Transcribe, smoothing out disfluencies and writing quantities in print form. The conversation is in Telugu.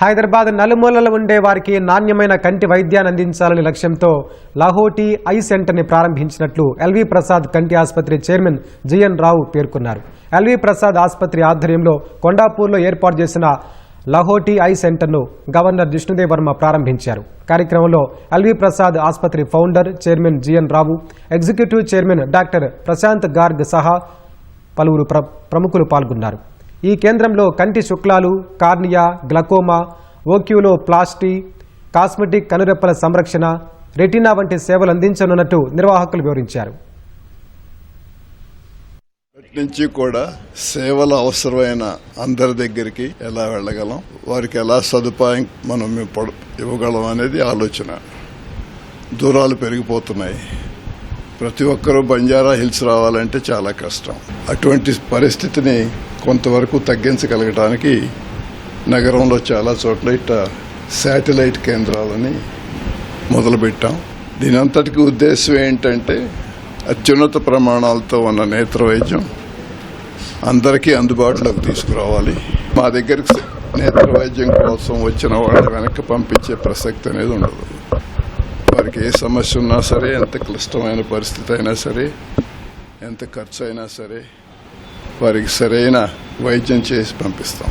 హైదరాబాద్ నలుమూలల ఉండే వారికి నాణ్యమైన కంటి వైద్యాన్ని అందించాలనే లక్ష్యంతో లాహోటీ ఐ సెంటర్ని ప్రారంభించినట్లు ఎల్వి ప్రసాద్ కంటి ఆసుపత్రి చైర్మన్ జిఎన్ రావు పేర్కొన్నారు. ఎల్వి ప్రసాద్ ఆసుపత్రి ఆధ్వర్యంలో కొండాపూర్లో ఏర్పాటు చేసిన లాహోటీ ఐ సెంటర్ను గవర్నర్ జిష్ణుదేవ్ వర్మ ప్రారంభించారు. కార్యక్రమంలో ఎల్వి ప్రసాద్ ఆసుపత్రి founder chairman GN Rao, executive chairman doctor Prashant Garg సహా పలువురు ప్రముఖులు పాల్గొన్నారు. ఈ కేంద్రంలో కంటి శుక్లాలు, కార్నియా, గ్లకోమా, ఓక్యులోప్లాస్టీ, కాస్మెటిక్, కనురెప్పల సంరక్షణ, రెటినా వంటి సేవలు అందించనున్నట్టు నిర్వాహకులు వివరించారు. నుంచి కూడా సేవలు అవసరమైన అందరి దగ్గరికి ఎలా వెళ్ళగలం, వారికి ఎలా సదుపాయం మనం ఇవ్వగలం అనేది ఆలోచన. దూరాలు పెరిగిపోతున్నాయి. ప్రతి ఒక్కరూ బంజారా హిల్స్ రావాలంటే చాలా కష్టం. అటువంటి పరిస్థితిని కొంతవరకు తగ్గించగలగడానికి నగరంలో చాలా చోట్ల ఇట్లా శాటిలైట్ కేంద్రాలని మొదలుపెట్టాం. దీని అంతటికి ఉద్దేశం ఏంటంటే అత్యున్నత ప్రమాణాలతో ఉన్న నేత్ర వైద్యం అందరికీ అందుబాటులోకి తీసుకురావాలి. మా దగ్గరికి నేత్ర వైద్యం కోసం వచ్చిన వాళ్ళని వెనక్కి పంపించే ప్రసక్తి అనేది ఉండదు. వారికి ఏ సమస్య ఉన్నా సరే, ఎంత క్లిష్టమైన పరిస్థితి అయినా సరే, ఎంత ఖర్చు అయినా సరే, వారికి సరైన వైద్యం చేసి పంపిస్తాం.